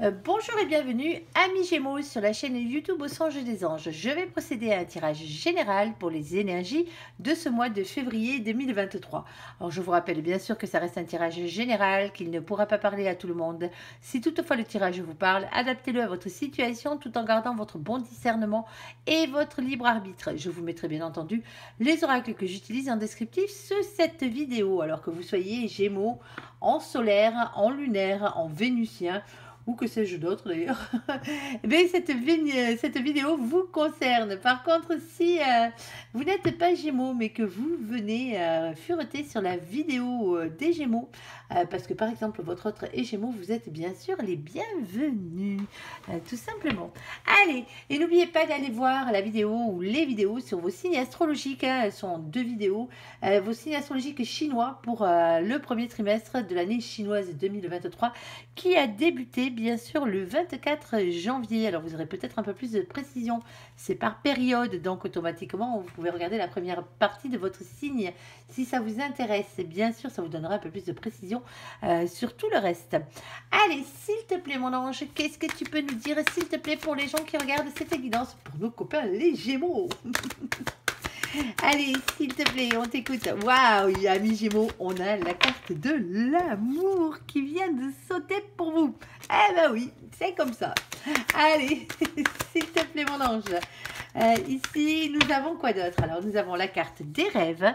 Bonjour et bienvenue, amis Gémeaux, sur la chaîne YouTube Au Songe des Anges. Je vais procéder à un tirage général pour les énergies de ce mois de février 2023. Alors je vous rappelle bien sûr que ça reste un tirage général, qu'il ne pourra pas parler à tout le monde. Si toutefois le tirage vous parle, adaptez-le à votre situation tout en gardant votre bon discernement et votre libre arbitre. Je vous mettrai bien entendu les oracles que j'utilise en descriptif sous cette vidéo. Alors que vous soyez Gémeaux, en solaire, en lunaire, en vénusien, ou que sais-je d'autre d'ailleurs, mais cette vidéo vous concerne. Par contre, si vous n'êtes pas Gémeaux, mais que vous venez fureter sur la vidéo des Gémeaux, parce que par exemple votre autre est Gémeaux, vous êtes bien sûr les bienvenus, tout simplement. Allez, et n'oubliez pas d'aller voir la vidéo ou les vidéos sur vos signes astrologiques, hein, elles sont en 2 vidéos, vos signes astrologiques chinois pour le premier trimestre de l'année chinoise 2023, qui a débuté bien sûr le 24 janvier. Alors vous aurez peut-être un peu plus de précision, c'est par période, donc automatiquement vous pouvez regarder la première partie de votre signe si ça vous intéresse, et bien sûr ça vous donnera un peu plus de précision sur tout le reste. Allez, s'il te plaît mon ange, qu'est-ce que tu peux nous dire s'il te plaît pour les gens qui regardent cette évidence, pour nos copains les Gémeaux? Allez, s'il te plaît, on t'écoute. Waouh, amis Gémeaux, on a la carte de l'amour qui vient de sauter pour vous. Eh ben oui, c'est comme ça. Allez, s'il te plaît, mon ange. Ici, nous avons quoi d'autre? Alors, nous avons la carte des rêves.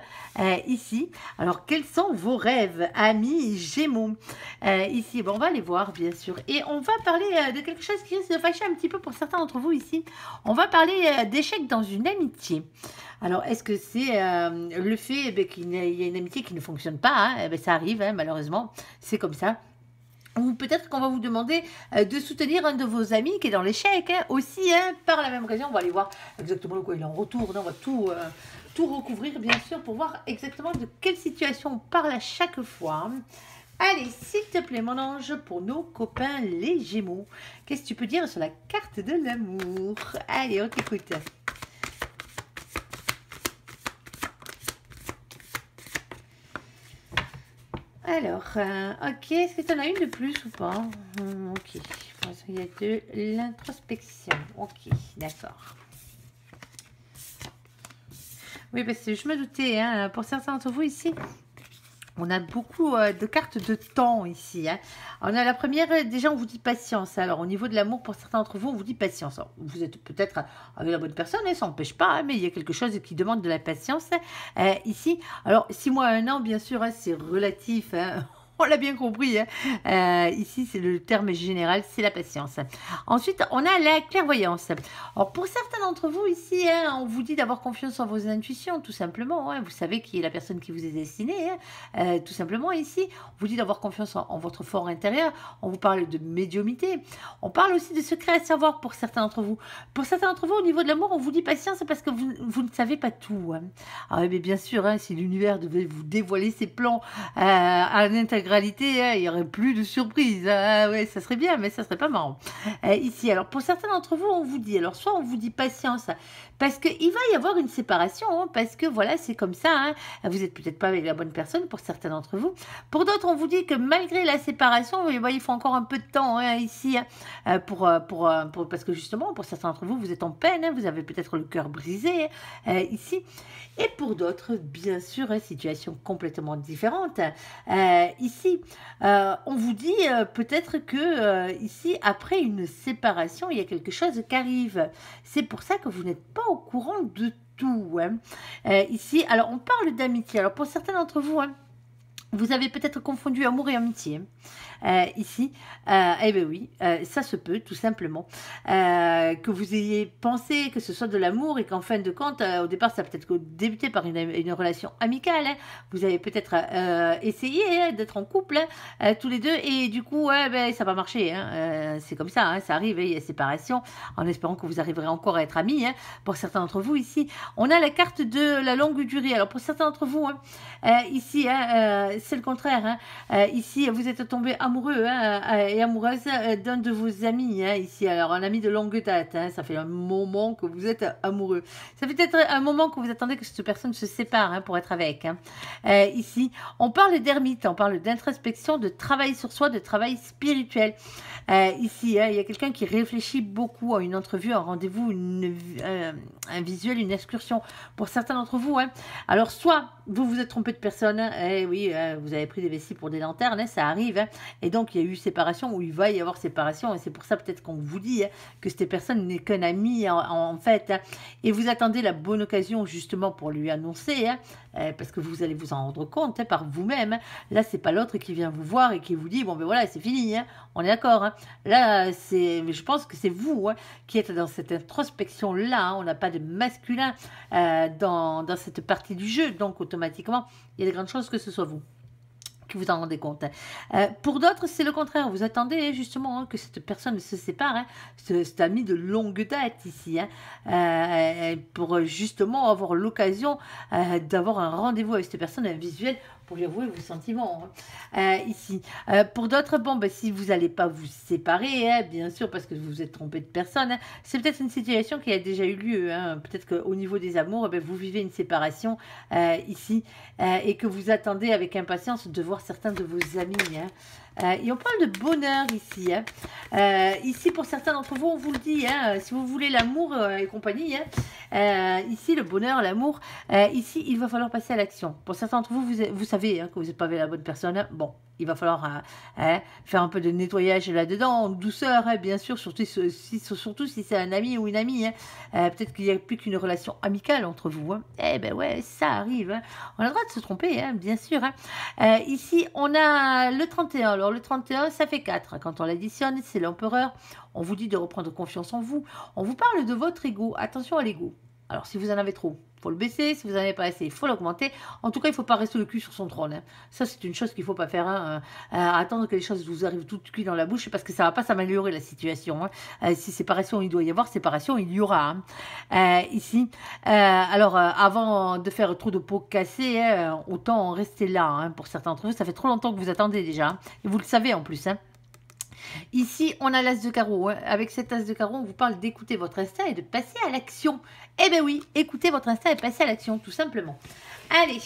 Ici, alors, quels sont vos rêves, amis Gémeaux? Ici, bon, on va les voir, bien sûr. Et on va parler de quelque chose qui risque de fâcher un petit peu pour certains d'entre vous ici. On va parler d'échec dans une amitié. Alors, est-ce que c'est le fait qu'il y a une amitié qui ne fonctionne pas, hein? Ça arrive, hein, malheureusement, c'est comme ça. Ou peut-être qu'on va vous demander de soutenir un de vos amis qui est dans l'échec, hein, aussi, hein, par la même raison. On va aller voir exactement quoi il en retourne. On va tout recouvrir, bien sûr, pour voir exactement de quelle situation on parle à chaque fois. Allez, s'il te plaît, mon ange, pour nos copains les Gémeaux, qu'est-ce que tu peux dire sur la carte de l'amour? Allez, on t'écoute. Alors, ok, est-ce que tu en as une de plus ou pas? Ok, je pense qu'il y a de l'introspection. Ok, d'accord. Oui, parce que je me doutais, hein, pour certains d'entre vous ici, on a beaucoup de cartes de temps ici. Hein. On a la première, déjà on vous dit patience. Alors au niveau de l'amour, pour certains d'entre vous, on vous dit patience. Alors, vous êtes peut-être avec la bonne personne, hein, ça n'empêche pas, hein, mais il y a quelque chose qui demande de la patience ici. Alors 6 mois à 1 an, bien sûr, hein, c'est relatif. Hein. On l'a bien compris. Hein. Ici, c'est le terme général, c'est la patience. Ensuite, on a la clairvoyance. Alors, pour certains d'entre vous ici, hein, on vous dit d'avoir confiance en vos intuitions, tout simplement. Hein. Vous savez qui est la personne qui vous est destinée. Hein. Tout simplement, ici, on vous dit d'avoir confiance en votre fort intérieur. On vous parle de médiumnité. On parle aussi de secrets à savoir pour certains d'entre vous. Pour certains d'entre vous, au niveau de l'amour, on vous dit patience parce que vous ne savez pas tout. Hein. Ah, mais bien sûr, hein, si l'univers devait vous dévoiler ses plans à l'intégralité, hein, il n'y aurait plus de surprise. Hein. Ouais, ça serait bien, mais ça serait pas marrant. Ici, alors pour certains d'entre vous, on vous dit, alors soit on vous dit patience, parce qu'il va y avoir une séparation, hein, parce que voilà, c'est comme ça. Hein. Vous n'êtes peut-être pas avec la bonne personne pour certains d'entre vous. Pour d'autres, on vous dit que malgré la séparation, il faut encore un peu de temps hein, ici, hein, parce que justement, pour certains d'entre vous, vous êtes en peine, hein, vous avez peut-être le cœur brisé ici. Et pour d'autres, bien sûr, hein, situation complètement différente. Ici, on vous dit peut-être que ici, après une séparation, il y a quelque chose qui arrive. C'est pour ça que vous n'êtes pas au courant de tout. Hein. Ici, alors on parle d'amitié. Alors pour certains d'entre vous, hein, vous avez peut-être confondu amour et amitié. Ici, eh bien oui, ça se peut tout simplement. Que vous ayez pensé que ce soit de l'amour et qu'en fin de compte, au départ, ça a peut-être débuté par une relation amicale. Hein. Vous avez peut-être essayé hein, d'être en couple tous les deux et du coup, ben, ça n'a pas marché. Hein. C'est comme ça, hein, ça arrive, il y a séparation en espérant que vous arriverez encore à être amis. Hein. Pour certains d'entre vous ici, on a la carte de la longue durée. Alors pour certains d'entre vous, hein, ici, hein, c'est le contraire. Hein. Ici, vous êtes tombé amoureux et amoureuse d'un de vos amis. Hein, ici, alors un ami de longue date. Hein, ça fait un moment que vous êtes amoureux. Ça fait peut-être un moment que vous attendez que cette personne se sépare hein, pour être avec. Hein. Ici, on parle d'ermite, on parle d'introspection, de travail sur soi, de travail spirituel. Ici, hein, il y a quelqu'un qui réfléchit beaucoup à une entrevue, un rendez-vous, un visuel, une excursion. Pour certains d'entre vous, hein. Alors soit vous vous êtes trompé de personne, hein, et oui, vous avez pris des vessies pour des lanternes, hein, ça arrive, hein, et donc il y a eu séparation ou il va y avoir séparation, et c'est pour ça peut-être qu'on vous dit hein, que cette personne n'est qu'un ami en fait, hein, et vous attendez la bonne occasion justement pour lui annoncer, hein, parce que vous allez vous en rendre compte hein, par vous-même. Hein. Là, c'est pas l'autre qui vient vous voir et qui vous dit bon ben voilà, c'est fini, hein, on est d'accord. Hein. Là, je pense que c'est vous hein, qui êtes dans cette introspection-là. Hein. On n'a pas de masculin dans cette partie du jeu, donc automatiquement, il y a de grandes chances que ce soit vous qui vous en rendez compte. Pour d'autres, c'est le contraire. Vous attendez justement hein, que cette personne se sépare, hein, cet ami de longue date ici, hein, pour justement avoir l'occasion d'avoir un rendez-vous avec cette personne, un visuel, pour lui avouer vos sentiments. Hein. Ici, pour d'autres, bon, ben, si vous n'allez pas vous séparer, hein, bien sûr, parce que vous vous êtes trompé de personne, hein, c'est peut-être une situation qui a déjà eu lieu. Hein. Peut-être qu'au niveau des amours, ben, vous vivez une séparation ici et que vous attendez avec impatience de voir certains de vos amis. Hein. Et on parle de bonheur ici. Hein. Ici, pour certains d'entre vous, on vous le dit, hein, si vous voulez l'amour et compagnie, hein, ici, le bonheur, l'amour, ici, il va falloir passer à l'action. Pour certains d'entre vous, vous savez hein, que vous n'êtes pas avec la bonne personne. Hein. Bon, il va falloir faire un peu de nettoyage là-dedans, en douceur, hein, bien sûr, surtout si c'est un ami ou une amie. Hein. Peut-être qu'il n'y a plus qu'une relation amicale entre vous. Hein. Eh ben ouais, ça arrive. Hein. On a le droit de se tromper, hein, bien sûr. Hein. Ici, on a le 31. Alors, le 31, ça fait 4. Quand on l'additionne, c'est l'empereur. On vous dit de reprendre confiance en vous. On vous parle de votre ego. Attention à l'ego. Alors, si vous en avez trop, il faut le baisser. Si vous n'en avez pas assez, il faut l'augmenter. En tout cas, il ne faut pas rester le cul sur son trône. Hein. Ça, c'est une chose qu'il ne faut pas faire. Hein. Attendre que les choses vous arrivent tout cuit dans la bouche, parce que ça ne va pas s'améliorer la situation. Hein. Si séparation, il doit y avoir séparation, il y aura. Hein. Ici, alors, avant de faire trop de pots cassés, hein, autant en rester là. Hein. Pour certains d'entre vous, ça fait trop longtemps que vous attendez déjà. Hein. Et vous le savez en plus. Hein. Ici, on a l'as de carreau. Hein. Avec cet as de carreau, on vous parle d'écouter votre instinct et de passer à l'action. Eh bien oui, écoutez votre instinct et passez à l'action, tout simplement. Allez.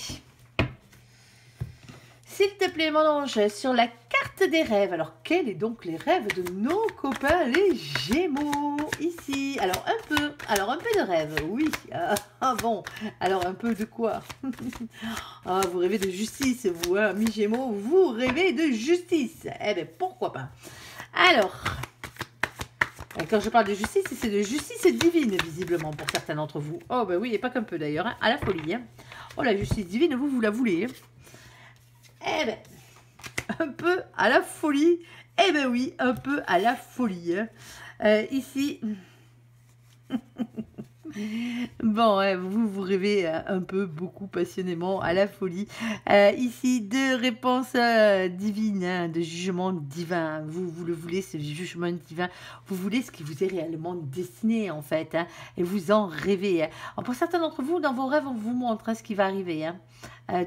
S'il te plaît, mon ange, sur la carte des rêves. Alors, quels sont donc les rêves de nos copains, les Gémeaux, ici? Alors, un peu de rêve, oui. Ah bon, alors un peu de quoi? Ah, vous rêvez de justice, vous, hein, mi-Gémeaux, vous rêvez de justice. Eh bien, pourquoi pas? Alors, quand je parle de justice, c'est de justice divine, visiblement, pour certains d'entre vous. Oh, ben oui, et pas qu'un peu d'ailleurs, hein, à la folie. Hein. Oh, la justice divine, vous la voulez. Hein. Eh ben, un peu à la folie. Eh ben oui, un peu à la folie. Hein. Ici... Bon, vous rêvez un peu, beaucoup, passionnément, à la folie. Ici, deux réponses divines, hein, de jugement divin. Vous le voulez, ce jugement divin. Vous voulez ce qui vous est réellement destiné, en fait. Hein, et vous en rêvez. Hein. Alors, pour certains d'entre vous, dans vos rêves, on vous montre ce qui va arriver. Hein.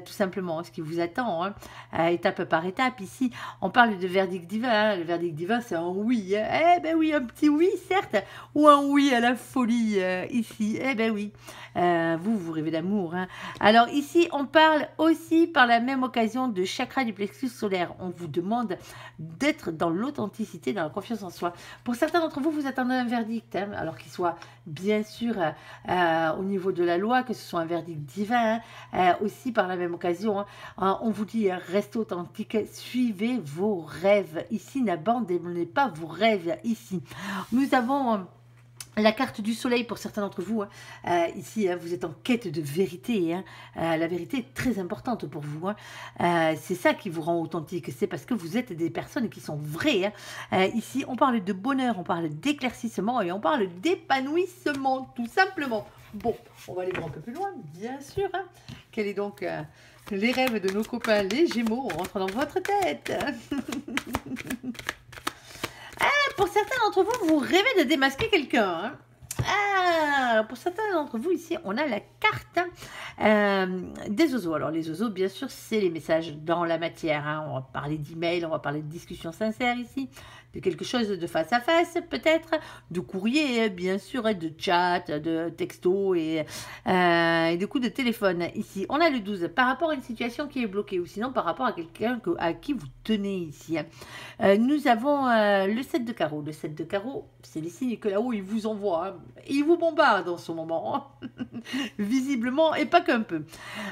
Tout simplement, ce qui vous attend, hein, étape par étape. Ici, on parle de verdict divin. Hein. Le verdict divin, c'est un oui. Hein. Eh ben oui, un petit oui, certes, ou un oui à la folie, ici. Eh ben oui, vous rêvez d'amour. Hein. Alors ici, on parle aussi par la même occasion de chakra du plexus solaire. On vous demande d'être dans l'authenticité, dans la confiance en soi. Pour certains d'entre vous, vous attendez un verdict, hein, alors qu'il soit bien sûr au niveau de la loi, que ce soit un verdict divin, hein, aussi par la même occasion, hein, on vous dit, restez authentique, suivez vos rêves. Ici, n'abandonnez pas vos rêves. Ici, nous avons... la carte du soleil pour certains d'entre vous. Hein. Ici, hein, vous êtes en quête de vérité. Hein. La vérité est très importante pour vous. Hein. C'est ça qui vous rend authentique. C'est parce que vous êtes des personnes qui sont vraies. Hein. Ici, on parle de bonheur, on parle d'éclaircissement et on parle d'épanouissement, tout simplement. Bon, on va aller voir un peu plus loin, bien sûr. Hein. Quels sont donc les rêves de nos copains, les Gémeaux? On rentre dans votre tête. Pour certains d'entre vous, vous rêvez de démasquer quelqu'un. Hein. Pour certains d'entre vous, ici, on a la carte Des oiseaux. Alors les oiseaux, bien sûr, c'est les messages dans la matière, hein. On va parler d'email, on va parler de discussions sincères ici, de quelque chose de face à face peut-être, de courrier bien sûr, de chat, de texto et de coups de téléphone. Ici, on a le 12 par rapport à une situation qui est bloquée ou sinon par rapport à quelqu'un à qui vous tenez ici. Nous avons le 7 de carreau. Le 7 de carreau, c'est les signes que là-haut, ils vous envoient. Hein. Ils vous bombardent en ce moment. Visiblement, et pas qu'un peu.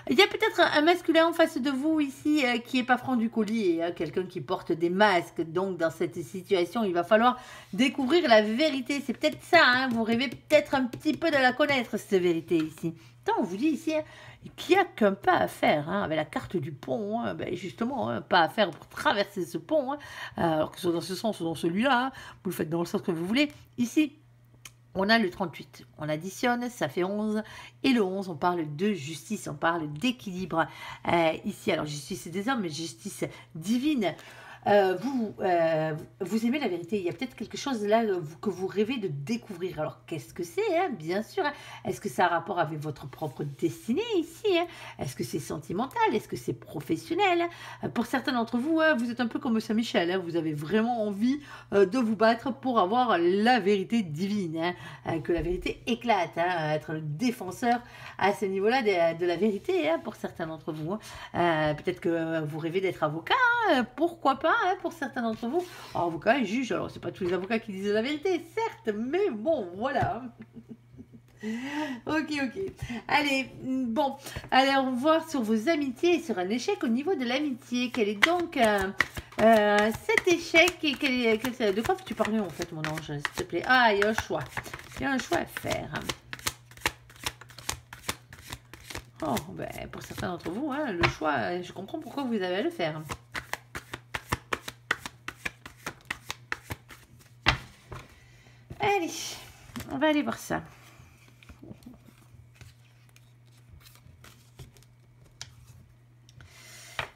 Il y a peut-être un masculin en face de vous ici qui est pas franc du collier. Hein, quelqu'un qui porte des masques. Donc, dans cette situation, il va falloir découvrir la vérité. C'est peut-être ça. Hein, vous rêvez peut-être un petit peu de la connaître, cette vérité ici. Tant on vous dit ici... Hein, qu'il n'y a qu'un pas à faire, hein, avec la carte du pont, hein, ben justement, un pas à faire pour traverser ce pont, hein, alors que ce soit dans ce sens ou dans celui-là, hein, vous le faites dans le sens que vous voulez. Ici, on a le 38, on additionne, ça fait 11, et le 11, on parle de justice, on parle d'équilibre. Ici, alors justice des hommes, mais justice divine. Vous aimez la vérité, il y a peut-être quelque chose là que vous rêvez de découvrir. Alors qu'est-ce que c'est, hein, bien sûr, hein. Est-ce que ça a rapport avec votre propre destinée ici, hein? Est-ce que c'est sentimental, est-ce que c'est professionnel, hein? Pour certains d'entre vous, hein, vous êtes un peu comme Saint-Michel, hein, vous avez vraiment envie de vous battre pour avoir la vérité divine, hein, que la vérité éclate, hein, être le défenseur à ce niveau-là de la vérité, hein, pour certains d'entre vous, hein. Peut-être que vous rêvez d'être avocat, hein, pourquoi pas, hein, pour certains d'entre vous. Alors, avocat et juge, alors c'est pas tous les avocats qui disent la vérité, certes, mais bon, voilà. Ok. Allez, bon, allez, on va voir sur vos amitiés et sur un échec au niveau de l'amitié. Quel est donc cet échec et de quoi tu parlais en fait, mon ange, s'il te plaît? Ah, il y a un choix. Il y a un choix à faire. Oh, ben, pour certains d'entre vous, hein, le choix, je comprends pourquoi vous avez à le faire. Allez, on va aller voir ça.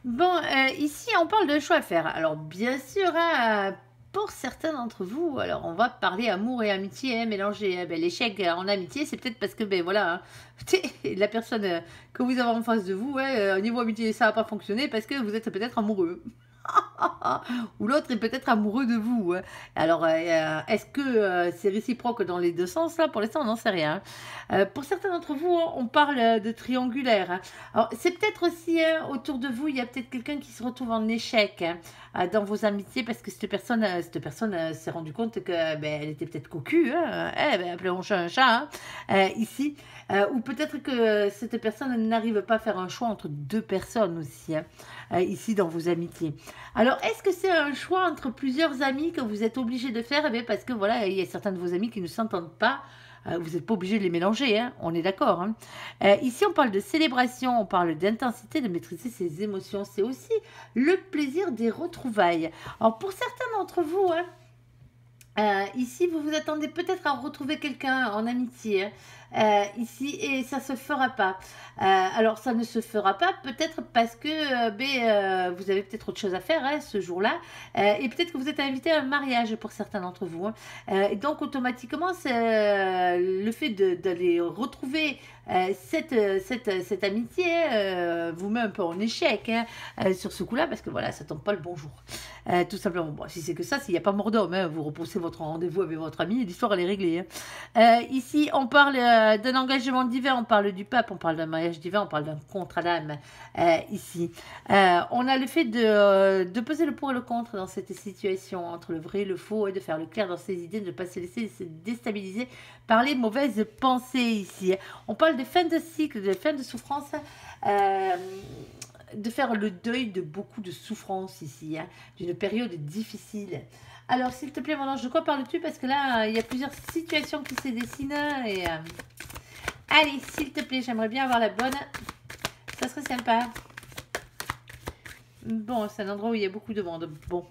Bon, ici, on parle de choix à faire. Alors, bien sûr, hein, pour certains d'entre vous, alors on va parler amour et amitié, hein, mélanger. Hein, ben, l'échec en amitié, c'est peut-être parce que, ben voilà, hein, la personne que vous avez en face de vous, au niveau amitié, ça n'a pas fonctionné parce que vous êtes peut-être amoureux. Ou l'autre est peut-être amoureux de vous. Hein. Alors, est-ce que c'est réciproque dans les deux sens là? Pour l'instant, on n'en sait rien. Pour certains d'entre vous, on parle de triangulaire. Hein. Alors, c'est peut-être aussi autour de vous, il y a peut-être quelqu'un qui se retrouve en échec dans vos amitiés parce que cette personne s'est rendue compte que ben, elle était peut-être cocu. Hein. Appelons un chat un chat. Hein. Ici. Ou peut-être que cette personne n'arrive pas à faire un choix entre deux personnes aussi, hein, ici dans vos amitiés. Alors, est-ce que c'est un choix entre plusieurs amis que vous êtes obligé de faire? Parce que voilà, il y a certains de vos amis qui ne s'entendent pas. Vous n'êtes pas obligé de les mélanger, hein, on est d'accord. Hein. Ici, on parle de célébration, on parle d'intensité, de maîtriser ses émotions. C'est aussi le plaisir des retrouvailles. Alors, pour certains d'entre vous, hein, ici, vous vous attendez peut-être à retrouver quelqu'un en amitié. Hein. Ici, et ça se fera pas. Alors, ça ne se fera pas peut-être parce que vous avez peut-être autre chose à faire hein, ce jour-là. Et peut-être que vous êtes invité à un mariage pour certains d'entre vous. Hein. Et donc, automatiquement, le fait d'aller retrouver cette amitié vous met un peu en échec hein, sur ce coup-là parce que voilà, ça tombe pas le bon jour. Tout simplement. Bon, si c'est que ça, s'il n'y a pas mort d'homme, hein, vous repoussez votre rendez-vous avec votre ami et l'histoire elle est réglée. Hein. Ici, on parle d'un engagement divin, on parle du pape, on parle d'un mariage divin, on parle d'un contrat d'âme. Ici, on a le fait de peser le pour et le contre dans cette situation entre le vrai et le faux et de faire le clair dans ses idées, de ne pas se laisser déstabiliser par les mauvaises pensées ici. On parle de fin de cycle, de fin de souffrance. De faire le deuil de beaucoup de souffrance ici, hein, d'une période difficile. Alors, s'il te plaît, mon ange, de quoi parles-tu? Parce que là, il y a plusieurs situations qui se dessinent. Et, allez, s'il te plaît, j'aimerais bien avoir la bonne. Ça serait sympa. Bon, c'est un endroit où il y a beaucoup de monde. Bon.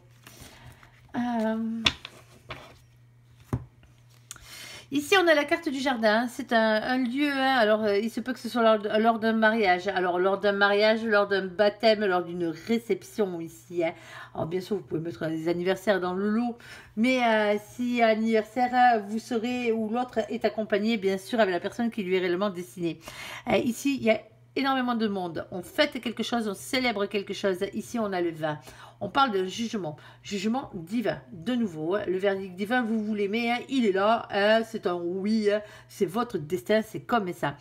Ici, on a la carte du jardin. C'est un lieu. Hein, alors, il se peut que ce soit lors d'un mariage. Alors, lors d'un mariage, lors d'un baptême, lors d'une réception ici. Hein. Alors, bien sûr, vous pouvez mettre des anniversaires dans le lot. Mais si anniversaire, vous serez ou l'autre est accompagné, bien sûr, avec la personne qui lui est réellement destinée. Ici, il y a énormément de monde. On fête quelque chose, on célèbre quelque chose. Ici, on a le vin. On parle de jugement. Jugement divin. De nouveau, le verdict divin, vous l'aimez, il est là. C'est un oui. C'est votre destin. C'est comme ça.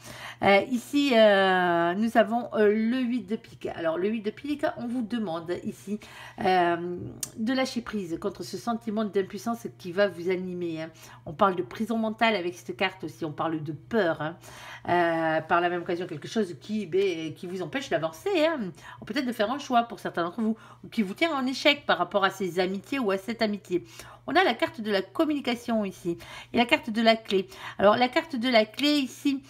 Ici, nous avons le 8 de pique. Alors, le 8 de pique, on vous demande ici de lâcher prise contre ce sentiment d'impuissance qui va vous animer. On parle de prison mentale avec cette carte aussi. On parle de peur. Par la même occasion, quelque chose qui vous empêche d'avancer. Ou peut-être de faire un choix pour certains d'entre vous. Ou qui vous tient en échec par rapport à ces amitiés ou à cette amitié. On a la carte de la communication ici et la carte de la clé. Alors, la carte de la clé ici,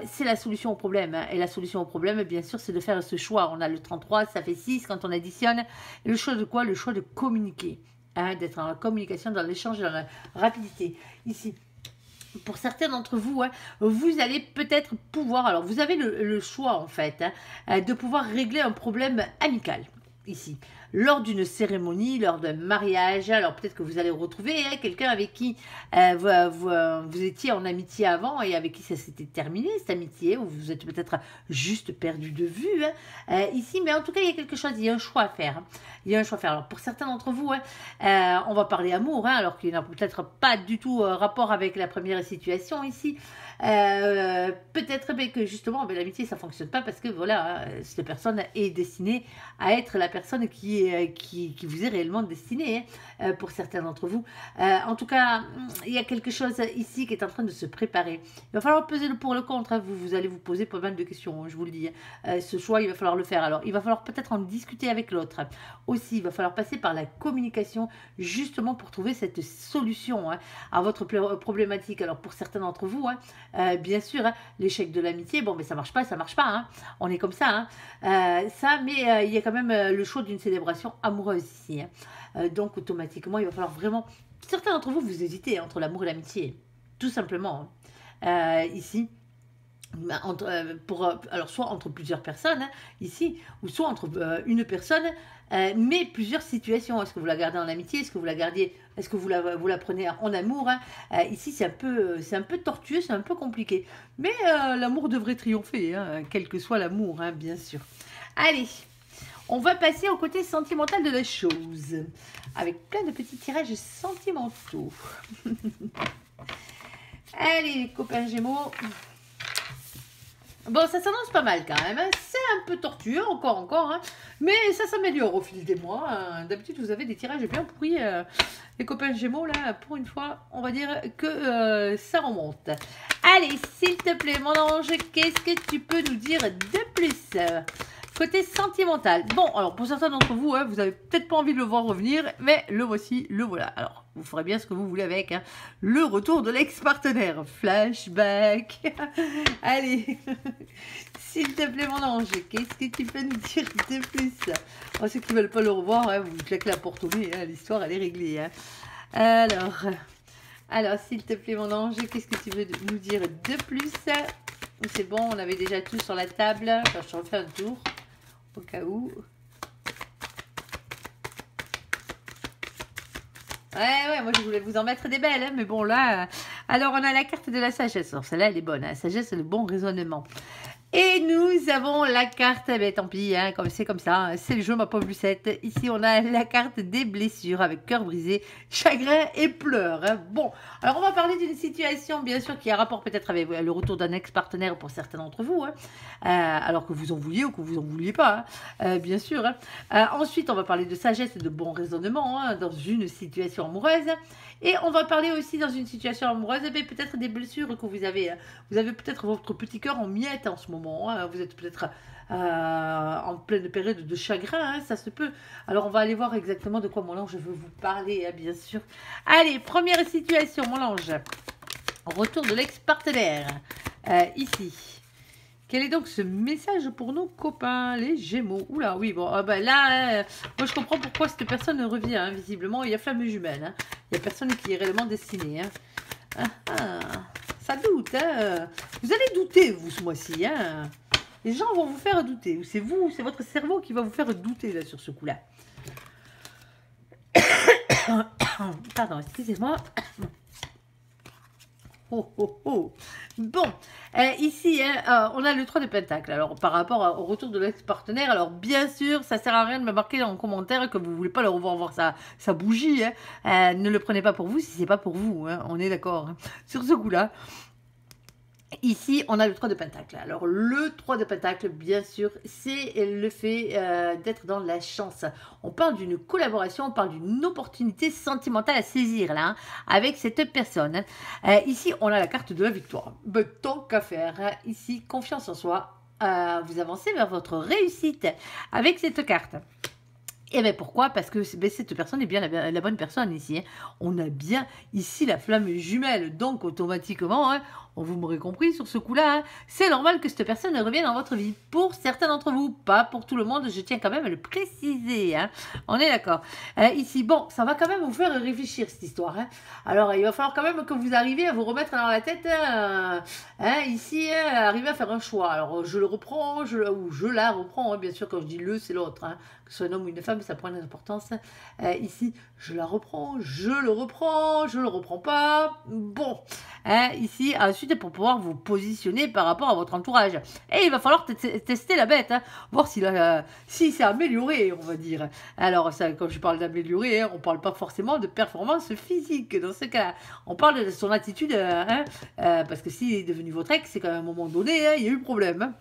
c'est la solution au problème. Et la solution au problème, bien sûr, c'est de faire ce choix. On a le 33, ça fait 6 quand on additionne. Et le choix de quoi? Le choix de communiquer. D'être en communication, dans l'échange, dans la rapidité. Ici, pour certains d'entre vous, vous allez peut-être pouvoir... Alors, vous avez le choix, en fait, de pouvoir régler un problème amical. Ici, lors d'une cérémonie, lors d'un mariage, alors peut-être que vous allez retrouver quelqu'un avec qui vous étiez en amitié avant et avec qui ça s'était terminé, cette amitié, ou vous êtes peut-être juste perdu de vue ici, mais en tout cas, il y a quelque chose, il y a un choix à faire. Il y a un choix à faire. Alors, pour certains d'entre vous, on va parler amour, alors qu'il n'a peut-être pas du tout rapport avec la première situation ici. Peut-être que justement l'amitié ça fonctionne pas parce que voilà, cette personne est destinée à être la personne qui vous est réellement destinée pour certains d'entre vous. En tout cas, il y a quelque chose ici qui est en train de se préparer. Il va falloir peser le pour le contre. Vous allez vous poser pas mal de questions, je vous le dis. Ce choix, il va falloir le faire. Alors, il va falloir peut-être en discuter avec l'autre. Aussi, il va falloir passer par la communication justement pour trouver cette solution à votre problématique. Alors, pour certains d'entre vous, bien sûr, l'échec de l'amitié, bon, mais ça marche pas. On est comme ça, mais il y a quand même le choix d'une célébration amoureuse ici. Donc, automatiquement, il va falloir vraiment... Certains d'entre vous, vous hésitez entre l'amour et l'amitié, tout simplement. Ici, alors soit entre plusieurs personnes, ici, ou soit entre une personne, mais plusieurs situations. Est-ce que vous la gardez en amitié? Est-ce que vous la gardez? Est-ce que vous la prenez en amour? Ici, c'est un peu tortueux, c'est un peu compliqué. Mais l'amour devrait triompher, quel que soit l'amour, bien sûr. Allez, on va passer au côté sentimental de la chose, avec plein de petits tirages sentimentaux. Allez, les copains Gémeaux. Bon, ça s'annonce pas mal quand même. C'est un peu tortueux, encore. Mais ça s'améliore au fil des mois. D'habitude, vous avez des tirages bien pourris. Les copains Gémeaux, là, pour une fois, on va dire que ça remonte. Allez, s'il te plaît, mon ange, qu'est-ce que tu peux nous dire de plus côté sentimental? Bon, alors pour certains d'entre vous, vous n'avez peut-être pas envie de le voir revenir, mais le voici, le voilà. Alors, vous ferez bien ce que vous voulez avec. Le retour de l'ex-partenaire. Flashback. Allez, s'il te plaît, mon ange, qu'est-ce que tu peux nous dire de plus? Ceux qui ne veulent pas le revoir, vous claquez la porte au nez, l'histoire, elle est réglée. Alors, s'il te plaît, mon ange, qu'est-ce que tu veux nous dire de plus? C'est bon, on avait déjà tout sur la table. Enfin, je refais un tour, au cas où. Ouais, moi je voulais vous en mettre des belles, mais bon là... alors on a la carte de la sagesse. Alors celle-là, elle est bonne, la sagesse, c'est le bon raisonnement. Et nous avons la carte, tant pis, comme c'est comme ça, c'est le jeu, ma pauvre Lucette. Ici, on a la carte des blessures avec cœur brisé, chagrin et pleurs. Bon, alors on va parler d'une situation, bien sûr, qui a rapport peut-être avec le retour d'un ex-partenaire pour certains d'entre vous, alors que vous en vouliez ou que vous en vouliez pas, bien sûr. Ensuite, on va parler de sagesse et de bon raisonnement dans une situation amoureuse. Et on va parler aussi dans une situation amoureuse, peut-être des blessures que vous avez. Vous avez peut-être votre petit cœur en miettes en ce moment. Vous êtes peut-être en pleine période de chagrin, ça se peut. Alors on va aller voir exactement de quoi mon ange veut vous parler, bien sûr. Allez, première situation, mon ange. Retour de l'ex-partenaire. Ici. Quel est donc ce message pour nos copains, les Gémeaux? Oula, oui, bon, là, moi je comprends pourquoi cette personne revient, visiblement, il y a flamme jumelle, il n'y a personne qui est réellement destiné, ça doute, vous allez douter, vous, ce mois-ci, les gens vont vous faire douter, c'est vous, c'est votre cerveau qui va vous faire douter, là, sur ce coup-là. Pardon, excusez-moi. Oh. Bon, ici, on a le 3 de Pentacle. Alors, par rapport au retour de l'ex-partenaire, alors bien sûr, ça sert à rien de me marquer en commentaire que vous voulez pas le revoir voir sa bougie. Hein. Ne le prenez pas pour vous si c'est pas pour vous. Hein. On est d'accord hein, sur ce coup-là. Ici, on a le 3 de Pentacle. Alors, le 3 de Pentacle, bien sûr, c'est le fait d'être dans la chance. On parle d'une collaboration, on parle d'une opportunité sentimentale à saisir, là, hein, avec cette personne. Ici, on a la carte de la victoire. Ben, tant qu'à faire, hein, ici, confiance en soi. Vous avancez vers votre réussite avec cette carte. Et bien pourquoi? Parce que ben, cette personne est bien la bonne personne ici. Hein. On a bien ici la flamme jumelle. Donc automatiquement, hein, vous m'aurez compris sur ce coup-là, hein, c'est normal que cette personne revienne dans votre vie. Pour certains d'entre vous, pas pour tout le monde, je tiens quand même à le préciser. Hein. On est d'accord. Ici, bon, ça va quand même vous faire réfléchir cette histoire. Hein. Alors il va falloir quand même que vous arriviez à vous remettre dans la tête, ici, arriver à faire un choix. Alors je le reprends, ou je la reprends, hein, bien sûr quand je dis le, c'est l'autre. Hein. Que ce soit un homme ou une femme, ça prend une importance. Ici, je la reprends, je le reprends pas. Bon, ici, ensuite, pour pouvoir vous positionner par rapport à votre entourage. Et il va falloir tester la bête, hein, voir si s'est amélioré, on va dire. Alors, ça, quand je parle d'améliorer, hein, on ne parle pas forcément de performance physique dans ce cas-là. On parle de son attitude, parce que s'il est devenu votre ex, c'est qu'à un moment donné, hein, il y a eu problème.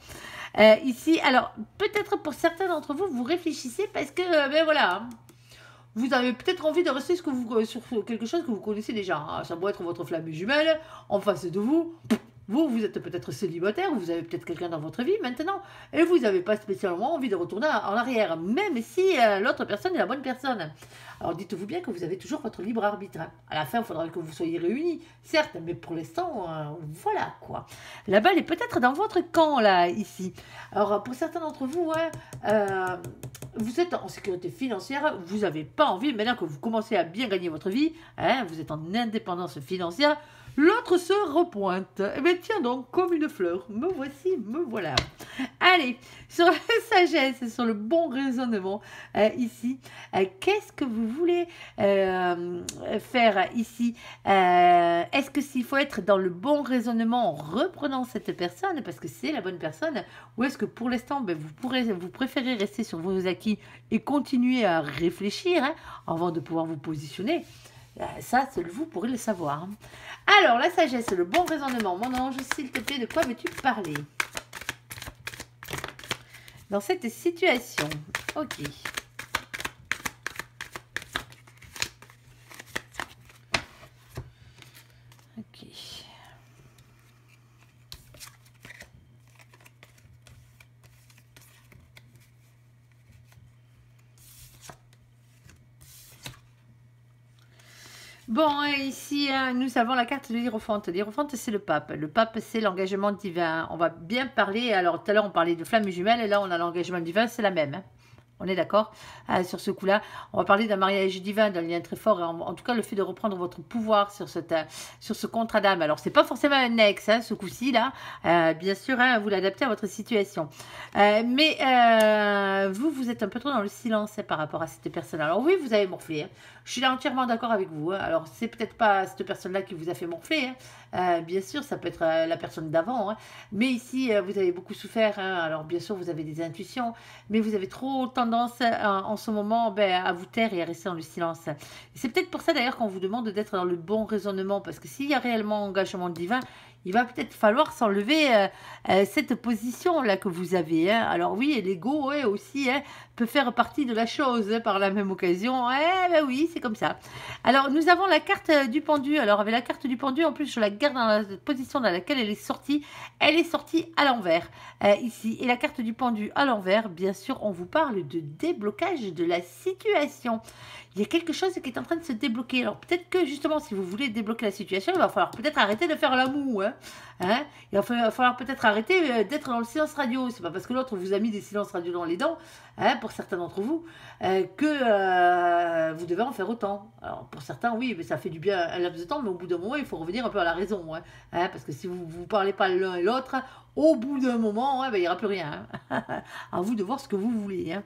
Hein. Ici, alors, peut-être pour certains d'entre vous, vous réfléchissez parce que, ben voilà, vous avez peut-être envie de rester sur quelque chose que vous connaissez déjà. Hein. Ça doit être votre flamme jumelle en face de vous. Vous êtes peut-être célibataire, vous avez peut-être quelqu'un dans votre vie maintenant, et vous n'avez pas spécialement envie de retourner en arrière, même si l'autre personne est la bonne personne. Alors dites-vous bien que vous avez toujours votre libre arbitre. Hein. À la fin, il faudra que vous soyez réunis, certes, mais pour l'instant, voilà quoi. La balle est peut-être dans votre camp, là, ici. Alors pour certains d'entre vous, vous êtes en sécurité financière, vous n'avez pas envie, maintenant que vous commencez à bien gagner votre vie, hein, vous êtes en indépendance financière, l'autre se repointe. Eh bien, tiens donc, comme une fleur. Me voici, me voilà. Allez, sur la sagesse, sur le bon raisonnement, ici, qu'est-ce que vous voulez faire ici? Est-ce que s'il faut être dans le bon raisonnement en reprenant cette personne, parce que c'est la bonne personne, ou est-ce que pour l'instant, ben, vous préférez rester sur vos acquis et continuer à réfléchir hein, avant de pouvoir vous positionner? Ça, seul vous pourrez le savoir. Alors, la sagesse, le bon raisonnement. Mon ange, s'il te plaît, de quoi veux-tu parler dans cette situation? Ok. Ok. Bon, ici, nous avons la carte de l'Hiérophante. L'Hiérophante, c'est le pape. Le pape, c'est l'engagement divin. On va bien parler. Alors, tout à l'heure, on parlait de flamme jumelle. Et là, on a l'engagement divin. C'est la même. Hein. On est d'accord sur ce coup-là. On va parler d'un mariage divin, d'un lien très fort. Et en tout cas, le fait de reprendre votre pouvoir sur ce contrat d'âme. Alors, c'est pas forcément un ex, hein, ce coup-ci, là. Bien sûr, hein, vous l'adaptez à votre situation. Mais vous êtes un peu trop dans le silence hein, par rapport à cette personne. Alors oui, vous avez morflé. Hein. Je suis là entièrement d'accord avec vous. Hein. Alors, c'est peut-être pas cette personne-là qui vous a fait morfler. Hein. Bien sûr, ça peut être la personne d'avant. Hein. Mais ici, vous avez beaucoup souffert. Hein. Alors, bien sûr, vous avez des intuitions. Mais vous avez trop tendance en ce moment à vous taire et à rester dans le silence. C'est peut-être pour ça, d'ailleurs, qu'on vous demande d'être dans le bon raisonnement. Parce que s'il y a réellement engagement divin, il va peut-être falloir s'enlever cette position-là que vous avez. Hein. Alors oui, l'ego aussi peut faire partie de la chose hein, par la même occasion. Ben oui, c'est comme ça. Alors, nous avons la carte du pendu. Alors, avec la carte du pendu, en plus, je la garde dans la position dans laquelle elle est sortie. Elle est sortie à l'envers, ici. Et la carte du pendu à l'envers, bien sûr, on vous parle de déblocage de la situation. Il y a quelque chose qui est en train de se débloquer. Alors, peut-être que, justement, si vous voulez débloquer la situation, il va falloir peut-être arrêter de faire l'amour. Hein. Il va falloir peut-être arrêter d'être dans le silence radio. C'est pas parce que l'autre vous a mis des silences radio dans les dents, hein, pour certains d'entre vous, que vous devez en faire autant. Alors, pour certains, oui, mais ça fait du bien un laps de temps, mais au bout d'un moment, il faut revenir un peu à la raison. Hein, parce que si vous ne parlez pas l'un et l'autre, au bout d'un moment, il n'y aura plus rien. Hein. À vous de voir ce que vous voulez. Hein.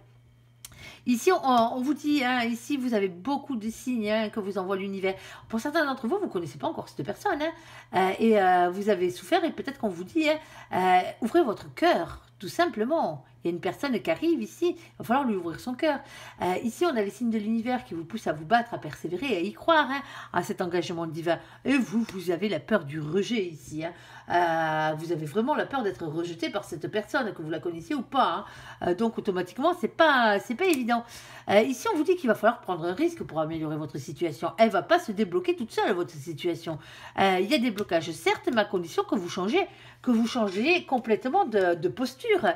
Ici, on vous dit, hein, ici, vous avez beaucoup de signes hein, que vous envoie l'univers. Pour certains d'entre vous, vous ne connaissez pas encore cette personne. Hein, vous avez souffert et peut-être qu'on vous dit, hein, ouvrez votre cœur, tout simplement. Il y a une personne qui arrive ici, il va falloir lui ouvrir son cœur. Ici, on a les signes de l'univers qui vous poussent à vous battre, à persévérer, à y croire, hein, à cet engagement divin. Et vous avez la peur du rejet ici. Hein. Vous avez vraiment la peur d'être rejeté par cette personne, que vous la connaissiez ou pas. Hein. Donc, automatiquement, c'est pas évident. Ici, on vous dit qu'il va falloir prendre un risque pour améliorer votre situation. Elle ne va pas se débloquer toute seule, votre situation. Il y a des blocages, certes, mais à condition que vous changez complètement de posture.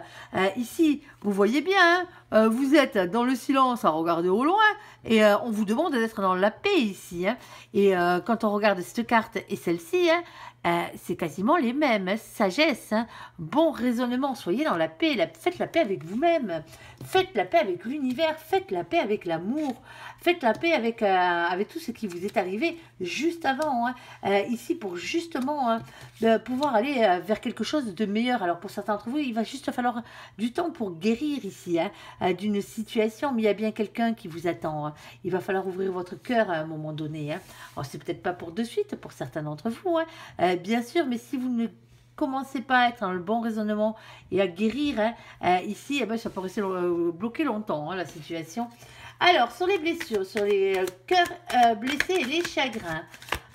Ici, vous voyez bien, hein, vous êtes dans le silence à regarder au loin et on vous demande d'être dans la paix ici. Hein. Et quand on regarde cette carte et celle-ci, hein, c'est quasiment les mêmes. Hein. Sagesse, hein, bon raisonnement, soyez dans la paix, faites la paix avec vous-même, faites la paix avec l'univers, faites la paix avec l'amour, faites la paix avec tout ce qui vous est arrivé juste avant. Hein. Ici, pour justement pouvoir aller vers quelque chose de meilleur. Alors pour certains d'entre vous, il va juste falloir du temps pour guérir ici hein, d'une situation, mais il y a bien quelqu'un qui vous attend. Hein. Il va falloir ouvrir votre cœur à un moment donné. Hein. Alors c'est peut-être pas pour de suite, pour certains d'entre vous, hein. Bien sûr, mais si vous ne commencez pas à être dans le bon raisonnement et à guérir, hein, ici, eh ben, ça peut rester bloqué longtemps, hein, la situation. Alors, sur les blessures, sur les cœurs blessés et les chagrins.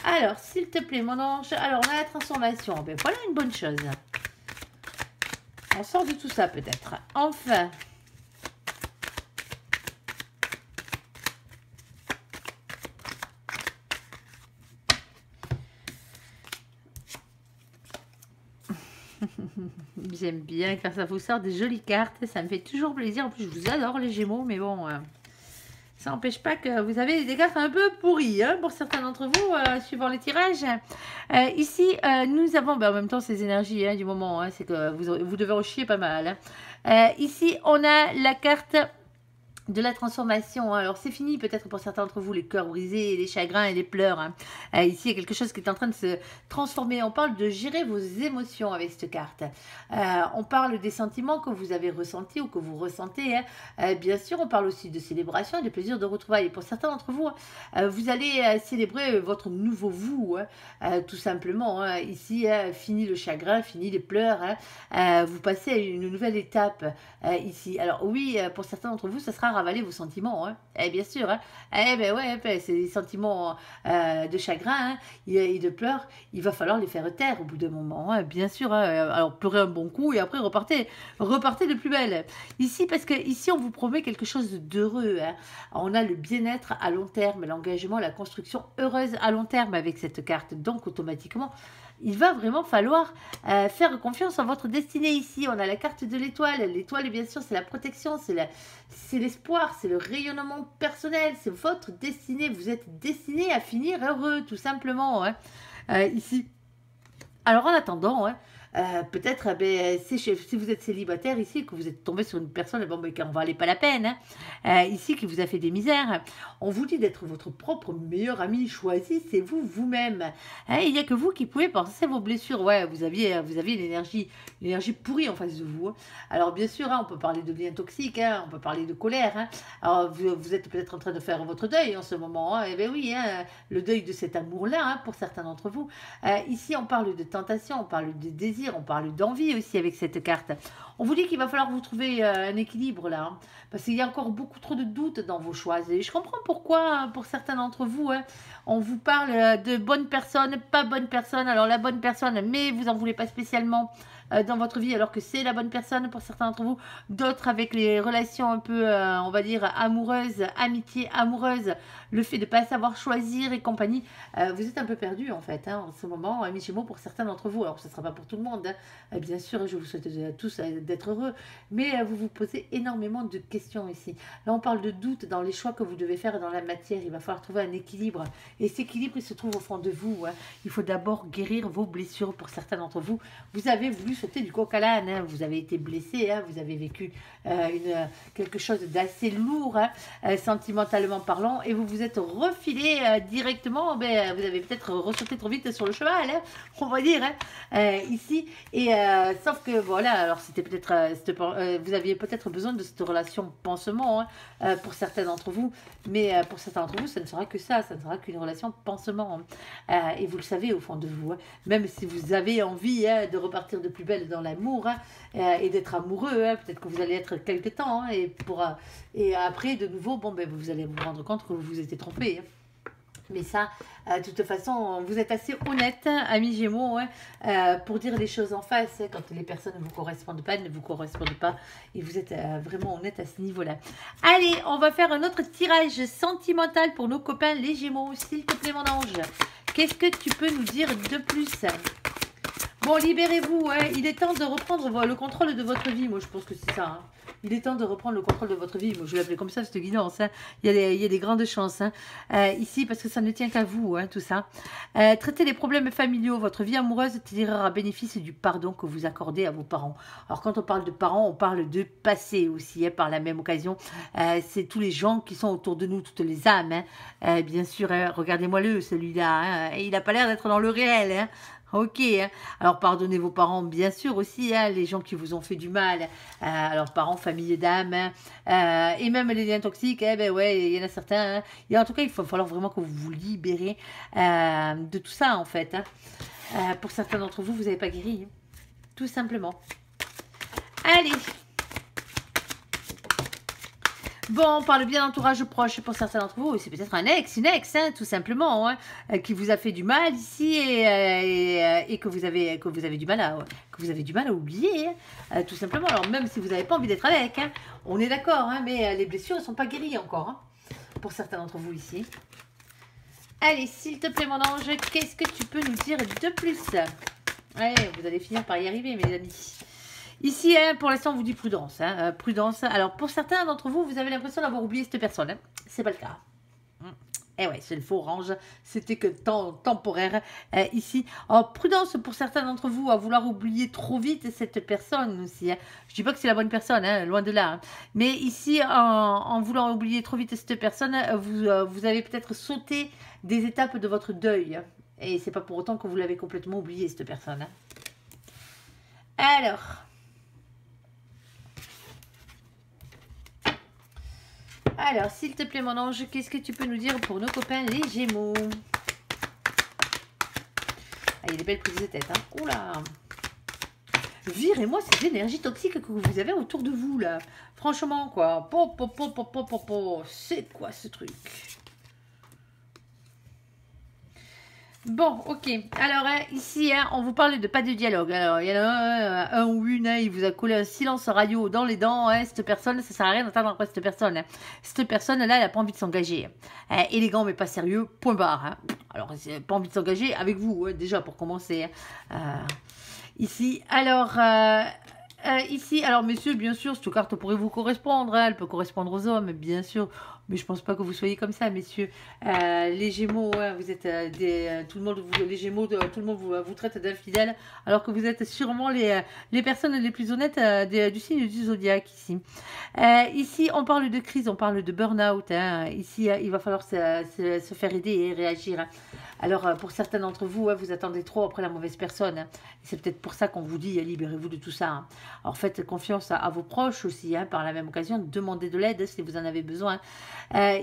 Alors, s'il te plaît, mon ange, alors on a la transformation. Ben, voilà une bonne chose. On sort de tout ça, peut-être. Enfin. J'aime bien quand ça vous sort des jolies cartes. Ça me fait toujours plaisir. En plus, je vous adore les Gémeaux, mais bon... ça n'empêche pas que vous avez des cartes un peu pourries hein, pour certains d'entre vous, suivant les tirages. Ici, nous avons, en même temps, ces énergies hein, du moment, hein, c'est que vous devez en chier pas mal. Hein. Ici, on a la carte de la transformation. Alors, c'est fini peut-être pour certains d'entre vous, les cœurs brisés, les chagrins et les pleurs. Hein. Ici, il y a quelque chose qui est en train de se transformer. On parle de gérer vos émotions avec cette carte. On parle des sentiments que vous avez ressentis ou que vous ressentez. Hein. Bien sûr, on parle aussi de célébration et de plaisir de retrouvailles. Et pour certains d'entre vous, vous allez célébrer votre nouveau vous, hein, tout simplement. Hein. Ici, fini le chagrin, fini les pleurs. Hein. Vous passez à une nouvelle étape ici. Alors oui, pour certains d'entre vous, ça sera ravaler vos sentiments, hein. Bien sûr, hein. Ben ouais, c'est des sentiments de chagrin hein, et de pleurs, il va falloir les faire taire au bout d'un moment, hein, bien sûr, hein. Alors pleurez un bon coup et après repartez de plus belle. Ici, parce que ici on vous promet quelque chose d'heureux, hein. On a le bien-être à long terme, l'engagement, la construction heureuse à long terme avec cette carte, donc automatiquement, il va vraiment falloir faire confiance en votre destinée ici. On a la carte de l'étoile. L'étoile, bien sûr, c'est la protection, c'est l'espoir, c'est le rayonnement personnel, c'est votre destinée. Vous êtes destiné à finir heureux, tout simplement, hein, ici. Alors, en attendant, hein, peut-être, si vous êtes célibataire ici, que vous êtes tombé sur une personne, bon, qui en valait pas la peine, hein, ici, qui vous a fait des misères, on vous dit d'être votre propre meilleur ami, choisissez-vous vous-même. Hein, il n'y a que vous qui pouvez penser vos blessures. Ouais, vous aviez l'énergie pourrie en face de vous. Hein. Alors, bien sûr, hein, on peut parler de liens toxiques, hein, on peut parler de colère. Hein. Alors, vous êtes peut-être en train de faire votre deuil en ce moment. Hein. Eh bien oui, hein, le deuil de cet amour-là, hein, pour certains d'entre vous. Ici, on parle de tentation, on parle de désir, on parle d'envie aussi avec cette carte. On vous dit qu'il va falloir vous trouver un équilibre là, hein, parce qu'il y a encore beaucoup trop de doutes dans vos choix. Et je comprends pourquoi, hein, pour certains d'entre vous, hein, on vous parle de bonne personne, pas bonne personne. Alors la bonne personne, mais vous en voulez pas spécialement dans votre vie, alors que c'est la bonne personne pour certains d'entre vous. D'autres avec les relations un peu, on va dire, amoureuses, amitié amoureuse, le fait de ne pas savoir choisir et compagnie. Vous êtes un peu perdu en fait, hein, en ce moment, amis Gémeaux, pour certains d'entre vous. Alors ce ne sera pas pour tout le monde, hein. Bien sûr, je vous souhaite à tous d'être heureux, mais vous vous posez énormément de questions ici. Là, on parle de doute dans les choix que vous devez faire dans la matière. Il va falloir trouver un équilibre. Et cet équilibre, il se trouve au fond de vous. Hein. Il faut d'abord guérir vos blessures pour certains d'entre vous. Vous avez voulu sauter du coq à l'âne, hein. Vous avez été blessé, hein. Vous avez vécu quelque chose d'assez lourd, hein, sentimentalement parlant, et vous vous êtes refilé directement, ben, vous avez peut-être ressauté trop vite sur le cheval, hein, on va dire, hein, ici, et sauf que voilà, alors c'était peut-être, vous aviez peut-être besoin de cette relation pansement, hein, pour certains d'entre vous, mais pour certains d'entre vous, ça ne sera que ça ne sera qu'une relation pansement, hein, et vous le savez au fond de vous, hein, même si vous avez envie, hein, de repartir de plus belle dans l'amour, hein, et d'être amoureux, hein, peut-être que vous allez être quelque temps, hein, et après de nouveau, bon ben vous allez vous rendre compte que vous vous étiez trompé, hein. Mais ça, de toute façon, vous êtes assez honnête, hein, amis Gémeaux, hein, pour dire les choses en face, hein, quand les personnes ne vous correspondent pas, ne vous correspondent pas, et vous êtes vraiment honnête à ce niveau-là. Allez, on va faire un autre tirage sentimental pour nos copains les Gémeaux, s'il te plaît mon ange. Qu'est-ce que tu peux nous dire de plus? Bon, libérez-vous, hein. Il est temps de reprendre le contrôle de votre vie. Moi, je pense que c'est ça, hein. Il est temps de reprendre le contrôle de votre vie. Moi, je l'appelais comme ça, cette guidance, hein. Il y a des grandes chances, hein, ici, parce que ça ne tient qu'à vous, hein, tout ça. Traitez les problèmes familiaux. Votre vie amoureuse tirera bénéfice du pardon que vous accordez à vos parents. Alors, quand on parle de parents, on parle de passé aussi, hein, par la même occasion. C'est tous les gens qui sont autour de nous, toutes les âmes, hein. Bien sûr, hein, regardez-moi-le, celui-là, hein. Il n'a pas l'air d'être dans le réel, hein. Ok, hein. Alors pardonnez vos parents, bien sûr aussi, hein, les gens qui vous ont fait du mal, alors parents, famille d'âme, hein, et même les liens toxiques, eh ben ouais, il y en a certains, hein. Et en tout cas, il va falloir vraiment que vous vous libérez de tout ça en fait, hein. Pour certains d'entre vous, vous n'avez pas guéri, hein, tout simplement. Allez. Bon, on parle bien d'entourage proche pour certains d'entre vous. C'est peut-être un ex, une ex, hein, tout simplement, hein, qui vous a fait du mal ici et que vous avez du mal à oublier, hein, tout simplement. Alors même si vous n'avez pas envie d'être avec, hein, on est d'accord, hein, mais les blessures ne sont pas guéries encore, hein, pour certains d'entre vous ici. Allez, s'il te plaît, mon ange, qu'est-ce que tu peux nous dire de plus? Ouais, vous allez finir par y arriver, mes amis. Ici, hein, pour l'instant, on vous dit prudence, hein, prudence. Alors, pour certains d'entre vous, vous avez l'impression d'avoir oublié cette personne, hein. C'est pas le cas. Eh ouais, c'est le faux orange. C'était que temporaire ici. Alors, prudence pour certains d'entre vous à vouloir oublier trop vite cette personne aussi, hein. Je dis pas que c'est la bonne personne, hein, loin de là, hein. Mais ici, en voulant oublier trop vite cette personne, vous avez peut-être sauté des étapes de votre deuil, hein. Et c'est pas pour autant que vous l'avez complètement oublié, cette personne, hein. Alors, s'il te plaît, mon ange, qu'est-ce que tu peux nous dire pour nos copains les Gémeaux? Ah, il y a des belles prises de tête, hein. Oula! Virez-moi ces énergies toxiques que vous avez autour de vous, là. Franchement, quoi. C'est quoi ce truc? Bon, ok. Alors, hein, ici, hein, on vous parle de pas de dialogue. Alors, il y en a un ou une, hein, il vous a collé un silence radio dans les dents. Hein, cette personne, ça sert à rien d'entendre après cette personne, hein. Cette personne-là, elle n'a pas envie de s'engager. Hein, élégant, mais pas sérieux, point barre. Hein. Alors, pas envie de s'engager avec vous, hein, déjà, pour commencer. Hein. Ici, alors... ici, alors messieurs, bien sûr, cette carte pourrait vous correspondre, hein, elle peut correspondre aux hommes, bien sûr, mais je pense pas que vous soyez comme ça, messieurs. Les Gémeaux, hein, vous êtes tout le monde, les Gémeaux, tout le monde vous traite d'infidèles, alors que vous êtes sûrement les personnes les plus honnêtes du signe du zodiaque ici. Ici, on parle de crise, on parle de burn-out. Hein. Ici, il va falloir se faire aider et réagir. Hein. Alors, pour certains d'entre vous, hein, vous attendez trop après la mauvaise personne. Hein. C'est peut-être pour ça qu'on vous dit, libérez-vous de tout ça. Hein. Alors, faites confiance à vos proches aussi, hein, par la même occasion. Demandez de l'aide si vous en avez besoin.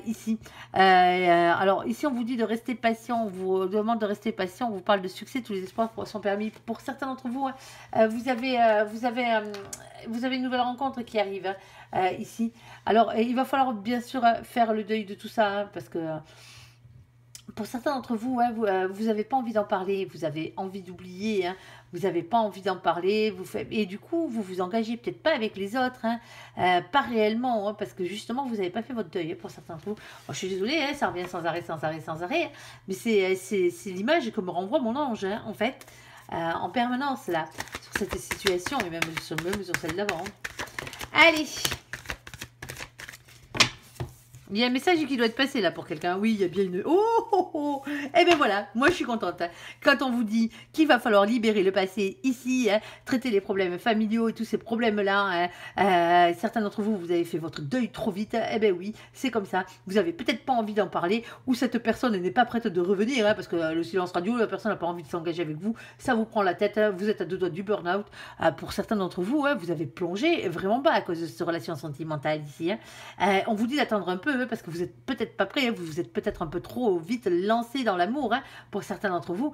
Ici, alors, ici, on vous dit de rester patient. On vous demande de rester patient. On vous parle de succès. Tous les espoirs sont permis. Pour certains d'entre vous, hein, vous avez une nouvelle rencontre qui arrive, hein, ici. Alors, il va falloir bien sûr faire le deuil de tout ça, hein, parce que... pour certains d'entre vous, hein, vous n'avez pas envie d'en parler, vous avez envie d'oublier, hein, vous n'avez pas envie d'en parler, et du coup, vous vous engagez peut-être pas avec les autres, hein, pas réellement, hein, parce que justement, vous n'avez pas fait votre deuil, hein, pour certains d'entre vous. Oh, je suis désolée, hein, ça revient sans arrêt, hein, mais c'est l'image que me renvoie mon ange, hein, en fait, en permanence, là, sur cette situation, et même sur celle d'avant. Allez! Il y a un message qui doit être passé là pour quelqu'un. Oui, il y a bien une... Oh, oh, oh. Eh bien voilà, moi je suis contente. Quand on vous dit qu'il va falloir libérer le passé ici, traiter les problèmes familiaux et tous ces problèmes-là, certains d'entre vous, vous avez fait votre deuil trop vite. Eh bien oui, c'est comme ça. Vous avez peut-être pas envie d'en parler ou cette personne n'est pas prête de revenir parce que le silence radio, la personne n'a pas envie de s'engager avec vous. Ça vous prend la tête. Vous êtes à deux doigts du burn-out. Pour certains d'entre vous, vous avez plongé vraiment bas à cause de cette relation sentimentale ici. On vous dit d'attendre un peu parce que vous n'êtes peut-être pas prêt, vous êtes peut-être un peu trop vite lancé dans l'amour pour certains d'entre vous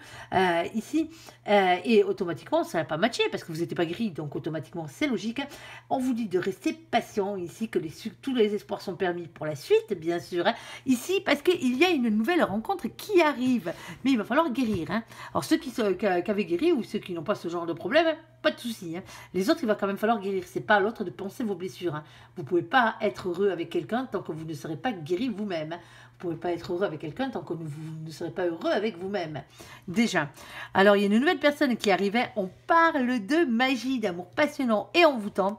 ici, et automatiquement ça n'a pas matché parce que vous n'étiez pas gris, donc automatiquement c'est logique. On vous dit de rester patient ici, que tous les espoirs sont permis pour la suite, bien sûr, ici, parce qu'il y a une nouvelle rencontre qui arrive, mais il va falloir guérir. Alors ceux qui avaient guéri ou ceux qui n'ont pas ce genre de problème, pas de souci. Les autres, il va quand même falloir guérir. C'est pas à l'autre de penser vos blessures. Vous pouvez pas être heureux avec quelqu'un tant que vous ne serez pas guéri vous-même. Vous pouvez pas être heureux avec quelqu'un tant que vous ne serez pas heureux avec vous-même. Déjà. Alors, il y a une nouvelle personne qui arrivait. On parle de magie, d'amour passionnant et envoûtant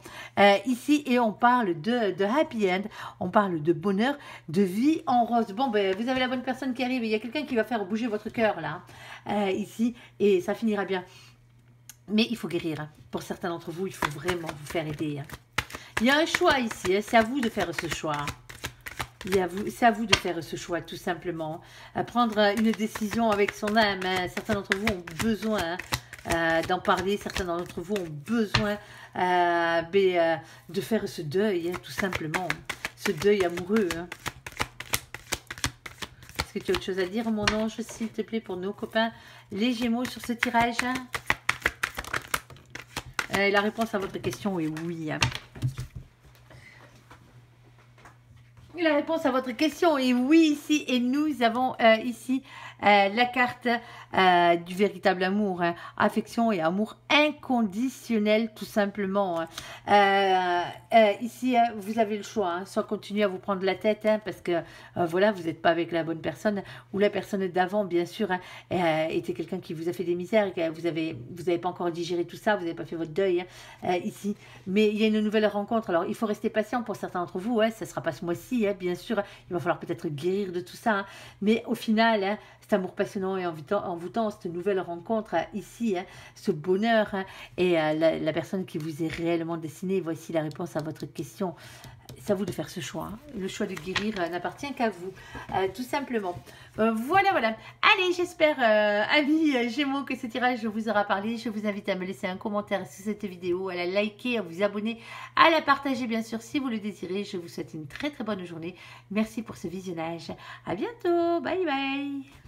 ici. Et on parle de happy end. On parle de bonheur, de vie en rose. Bon, ben, vous avez la bonne personne qui arrive. Il y a quelqu'un qui va faire bouger votre cœur, là, ici. Et ça finira bien. Mais il faut guérir. Pour certains d'entre vous, il faut vraiment vous faire aider. Il y a un choix ici. C'est à vous de faire ce choix. C'est à vous de faire ce choix, tout simplement. Prendre une décision avec son âme. Certains d'entre vous ont besoin d'en parler. Certains d'entre vous ont besoin de faire ce deuil, tout simplement. Ce deuil amoureux. Est-ce que tu as autre chose à dire, mon ange, s'il te plaît, pour nos copains, les Gémeaux, sur ce tirage? La réponse à votre question est oui. La réponse à votre question est oui ici. Et nous avons ici la carte du véritable amour. Affection et amour inconditionnel, tout simplement. Ici, vous avez le choix. Soit continuer à vous prendre la tête, parce que voilà, vous n'êtes pas avec la bonne personne. Ou la personne d'avant, bien sûr, était quelqu'un qui vous a fait des misères. Et que vous avez pas encore digéré tout ça. Vous n'avez pas fait votre deuil ici. Mais il y a une nouvelle rencontre. Alors, il faut rester patient pour certains d'entre vous. Ça ne sera pas ce mois-ci, bien sûr. Il va falloir peut-être guérir de tout ça. Mais au final, cet amour passionnant et envoûtant, cette nouvelle rencontre ici, ce bonheur et la personne qui vous est réellement destinée. Voici la réponse à votre question. C'est à vous de faire ce choix. Le choix de guérir n'appartient qu'à vous, tout simplement. Voilà. Allez, j'espère, amis Gémeaux, que ce tirage vous aura parlé. Je vous invite à me laisser un commentaire sur cette vidéo, à la liker, à vous abonner, à la partager, bien sûr, si vous le désirez. Je vous souhaite une très très bonne journée. Merci pour ce visionnage. À bientôt. Bye bye.